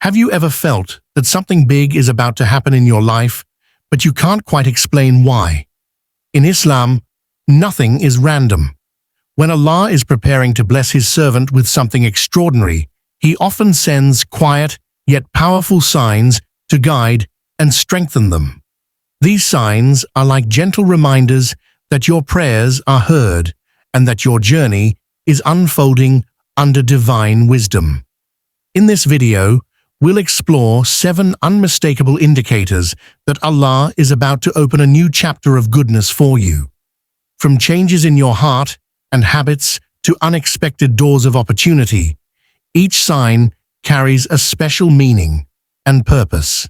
Have you ever felt that something big is about to happen in your life, but you can't quite explain why? In Islam, nothing is random. When Allah is preparing to bless His servant with something extraordinary, He often sends quiet yet powerful signs to guide and strengthen them. These signs are like gentle reminders that your prayers are heard and that your journey is unfolding under divine wisdom. In this video, we'll explore 7 unmistakable indicators that Allah is about to open a new chapter of goodness for you. From changes in your heart and habits to unexpected doors of opportunity, each sign carries a special meaning and purpose.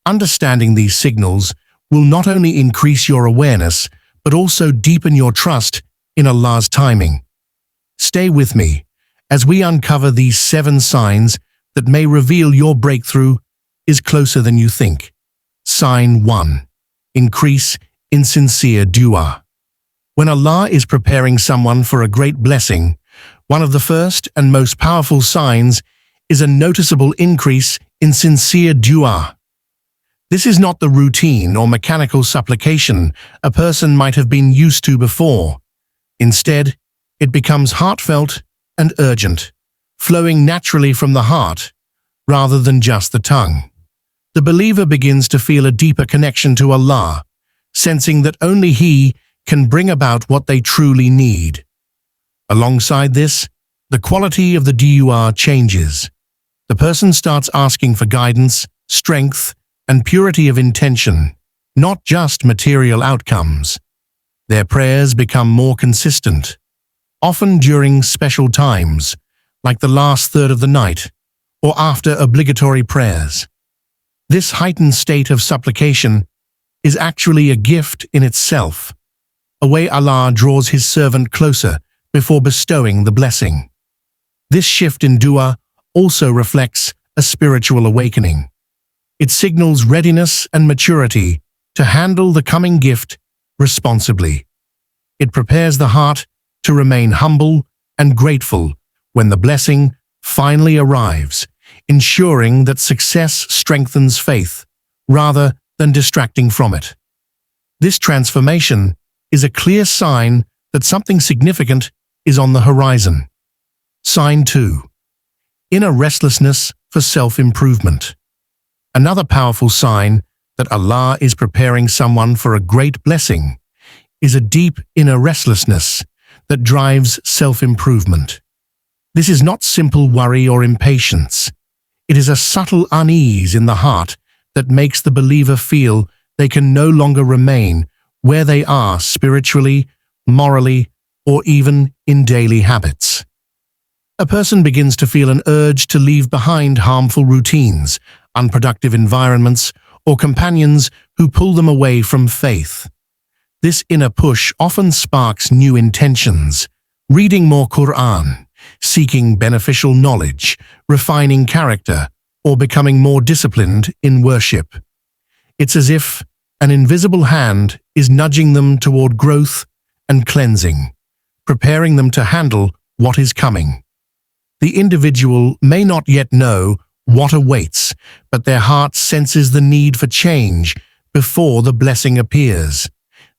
Understanding these signals will not only increase your awareness, but also deepen your trust in Allah's timing. Stay with me as we uncover these 7 signs that may reveal your breakthrough is closer than you think. Sign 1. Increase in sincere dua. When Allah is preparing someone for a great blessing, one of the first and most powerful signs is a noticeable increase in sincere dua. This is not the routine or mechanical supplication a person might have been used to before. Instead, it becomes heartfelt and urgent, flowing naturally from the heart rather than just the tongue. The believer begins to feel a deeper connection to Allah, sensing that only He can bring about what they truly need. Alongside this, the quality of the dua changes. The person starts asking for guidance, strength, and purity of intention, not just material outcomes. Their prayers become more consistent, often during special times, like the last third of the night, or after obligatory prayers. This heightened state of supplication is actually a gift in itself, a way Allah draws His servant closer before bestowing the blessing. This shift in dua also reflects a spiritual awakening. It signals readiness and maturity to handle the coming gift responsibly. It prepares the heart to remain humble and grateful when the blessing finally arrives, ensuring that success strengthens faith rather than distracting from it. This transformation is a clear sign that something significant is on the horizon. Sign 2. Inner restlessness for self-improvement. Another powerful sign that Allah is preparing someone for a great blessing is a deep inner restlessness that drives self-improvement. This is not simple worry or impatience. It is a subtle unease in the heart that makes the believer feel they can no longer remain where they are spiritually, morally, or even in daily habits. A person begins to feel an urge to leave behind harmful routines, unproductive environments, or companions who pull them away from faith. This inner push often sparks new intentions, reading more Quran, seeking beneficial knowledge, refining character, or becoming more disciplined in worship. It's as if an invisible hand is nudging them toward growth and cleansing, preparing them to handle what is coming. The individual may not yet know what awaits, but their heart senses the need for change before the blessing appears.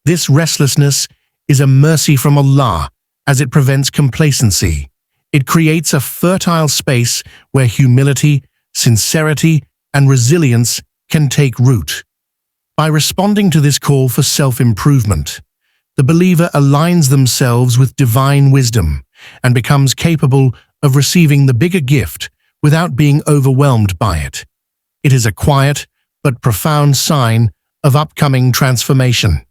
This restlessness is a mercy from Allah as it prevents complacency. It creates a fertile space where humility, sincerity, and resilience can take root. By responding to this call for self-improvement, the believer aligns themselves with divine wisdom and becomes capable of receiving the bigger gift without being overwhelmed by it. It is a quiet but profound sign of upcoming transformation.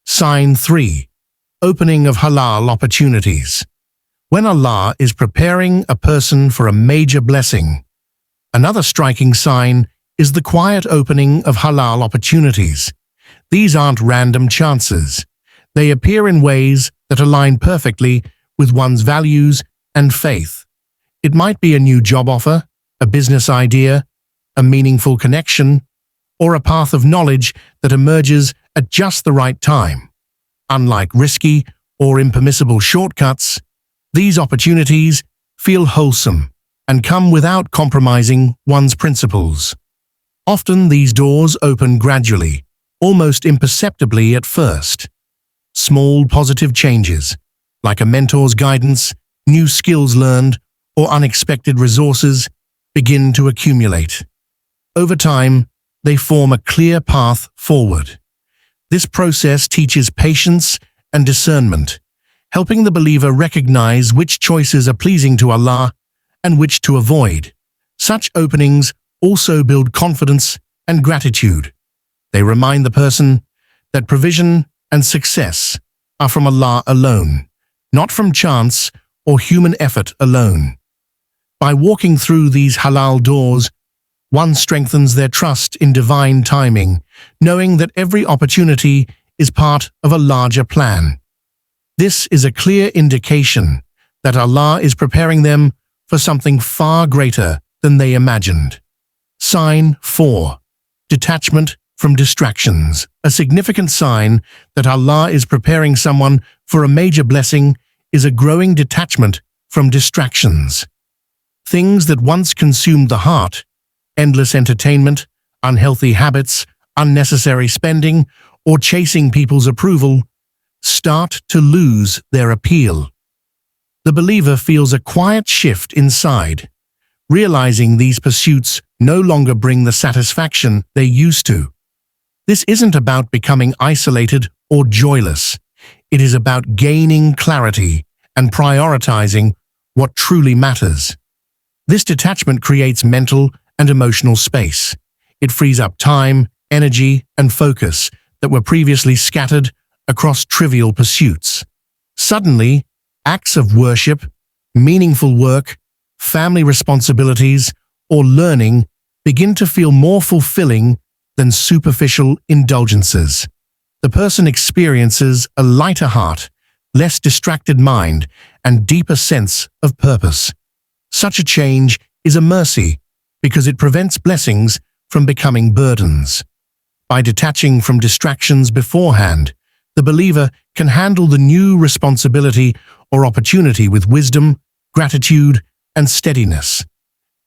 Sign 3. Opening of halal opportunities. When Allah is preparing a person for a major blessing, another striking sign is the quiet opening of halal opportunities. These aren't random chances. They appear in ways that align perfectly with one's values and faith. It might be a new job offer, a business idea, a meaningful connection, or a path of knowledge that emerges at just the right time. Unlike risky or impermissible shortcuts, these opportunities feel wholesome and come without compromising one's principles. Often these doors open gradually, almost imperceptibly at first. Small positive changes, like a mentor's guidance, new skills learned, or unexpected resources, begin to accumulate. Over time, they form a clear path forward. This process teaches patience and discernment, helping the believer recognize which choices are pleasing to Allah and which to avoid. Such openings also build confidence and gratitude. They remind the person that provision and success are from Allah alone, not from chance or human effort alone. By walking through these halal doors, one strengthens their trust in divine timing, knowing that every opportunity is part of a larger plan. This is a clear indication that Allah is preparing them for something far greater than they imagined. Sign 4. Detachment from distractions. A significant sign that Allah is preparing someone for a major blessing is a growing detachment from distractions. Things that once consumed the heart, endless entertainment, unhealthy habits, unnecessary spending, or chasing people's approval, start to lose their appeal. The believer feels a quiet shift inside, realizing these pursuits no longer bring the satisfaction they used to. This isn't about becoming isolated or joyless. It is about gaining clarity and prioritizing what truly matters. This detachment creates mental and emotional space. It frees up time, energy, and focus that were previously scattered across trivial pursuits. Suddenly, acts of worship, meaningful work, family responsibilities, or learning begin to feel more fulfilling than superficial indulgences. The person experiences a lighter heart, less distracted mind, and deeper sense of purpose. Such a change is a mercy because it prevents blessings from becoming burdens. By detaching from distractions beforehand, the believer can handle the new responsibility or opportunity with wisdom, gratitude, and steadiness.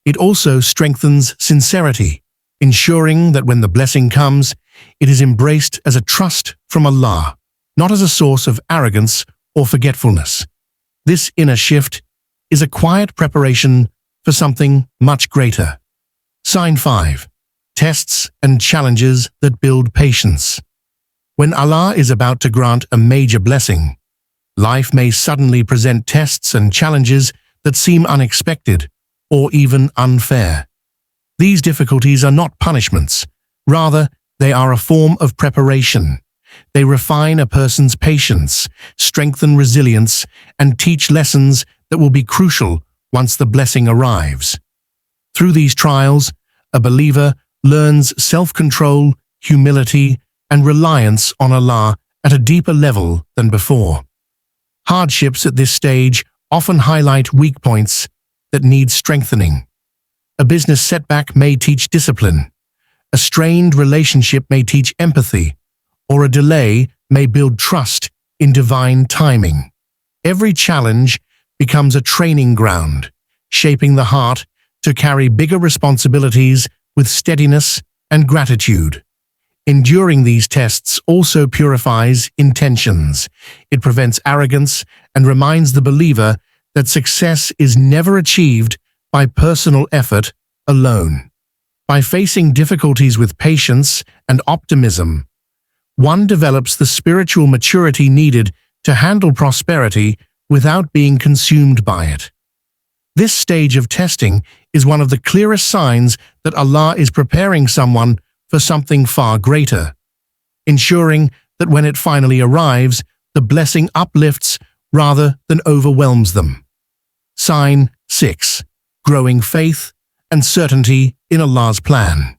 It also strengthens sincerity, ensuring that when the blessing comes, it is embraced as a trust from Allah, not as a source of arrogance or forgetfulness. This inner shift is a quiet preparation for something much greater. Sign 5. Tests and challenges that build patience. When Allah is about to grant a major blessing, life may suddenly present tests and challenges that seem unexpected or even unfair. These difficulties are not punishments. Rather, they are a form of preparation. They refine a person's patience, strengthen resilience, and teach lessons that will be crucial once the blessing arrives. Through these trials, a believer learns self-control, humility, and reliance on Allah at a deeper level than before. Hardships at this stage often highlight weak points that need strengthening. A business setback may teach discipline, a strained relationship may teach empathy, or a delay may build trust in divine timing. Every challenge becomes a training ground, shaping the heart to carry bigger responsibilities with steadiness and gratitude. Enduring these tests also purifies intentions. It prevents arrogance and reminds the believer that success is never achieved by personal effort alone. By facing difficulties with patience and optimism, one develops the spiritual maturity needed to handle prosperity without being consumed by it. This stage of testing is one of the clearest signs that Allah is preparing someone for something far greater, ensuring that when it finally arrives, the blessing uplifts rather than overwhelms them. Sign 6. Growing faith and certainty in Allah's plan.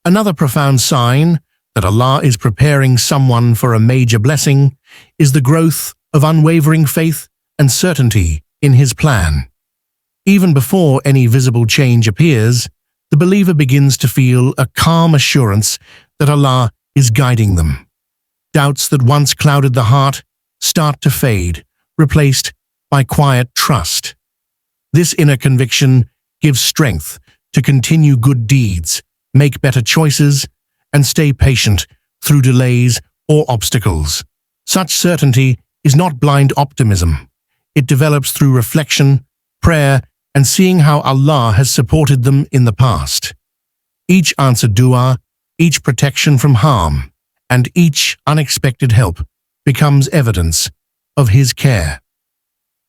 Another profound sign that Allah is preparing someone for a major blessing is the growth of unwavering faith and certainty in His plan. Even before any visible change appears, the believer begins to feel a calm assurance that Allah is guiding them. Doubts that once clouded the heart start to fade, replaced by quiet trust. This inner conviction gives strength to continue good deeds, make better choices, and stay patient through delays or obstacles. Such certainty is not blind optimism. It develops through reflection, prayer, and seeing how Allah has supported them in the past. Each answered dua, each protection from harm, and each unexpected help becomes evidence of His care.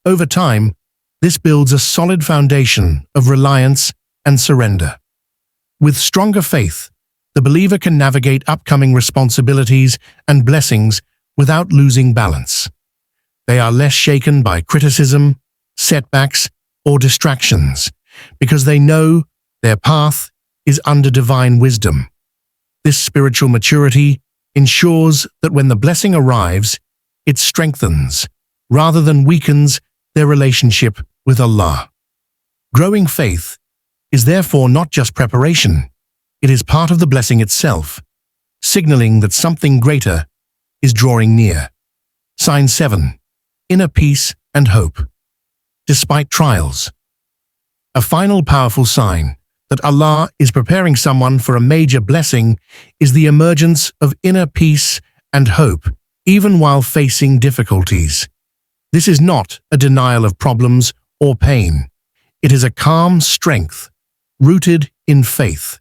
Over time, this builds a solid foundation of reliance and surrender. With stronger faith, the believer can navigate upcoming responsibilities and blessings without losing balance. They are less shaken by criticism, setbacks, or distractions, because they know their path is under divine wisdom. This spiritual maturity ensures that when the blessing arrives, it strengthens, rather than weakens, their relationship with Allah. Growing faith is therefore not just preparation, it is part of the blessing itself, signaling that something greater is drawing near. Sign 7. Inner peace and hope. Despite trials. A final powerful sign that Allah is preparing someone for a major blessing is the emergence of inner peace and hope, even while facing difficulties. This is not a denial of problems or pain. It is a calm strength, rooted in faith.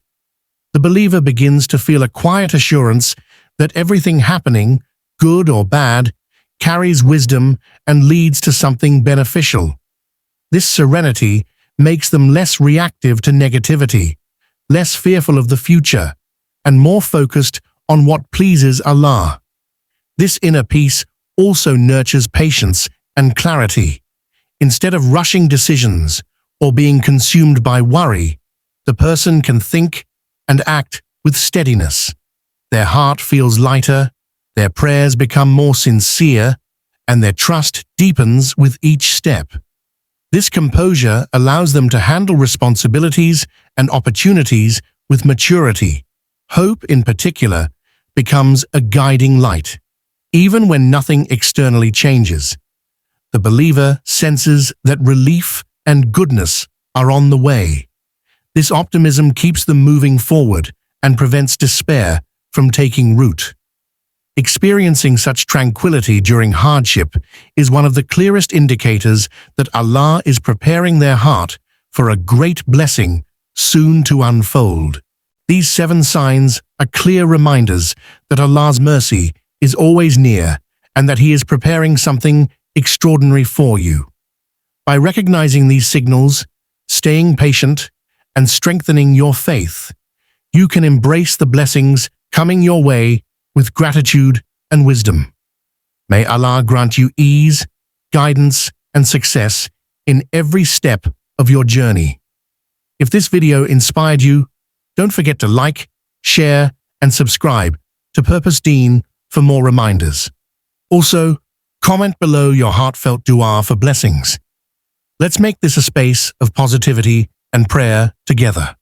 The believer begins to feel a quiet assurance that everything happening, good or bad, carries wisdom and leads to something beneficial. This serenity makes them less reactive to negativity, less fearful of the future, and more focused on what pleases Allah. This inner peace also nurtures patience and clarity. Instead of rushing decisions or being consumed by worry, the person can think and act with steadiness. Their heart feels lighter, their prayers become more sincere, and their trust deepens with each step. This composure allows them to handle responsibilities and opportunities with maturity. Hope, in particular, becomes a guiding light. Even when nothing externally changes, the believer senses that relief and goodness are on the way. This optimism keeps them moving forward and prevents despair from taking root. Experiencing such tranquility during hardship is one of the clearest indicators that Allah is preparing their heart for a great blessing soon to unfold. These 7 signs are clear reminders that Allah's mercy is always near and that He is preparing something extraordinary for you. By recognizing these signals, staying patient, and strengthening your faith, you can embrace the blessings coming your way with gratitude and wisdom. May Allah grant you ease, guidance, and success in every step of your journey. If this video inspired you, don't forget to like, share, and subscribe to Purpose Deen for more reminders. Also, comment below your heartfelt dua for blessings. Let's make this a space of positivity and prayer together.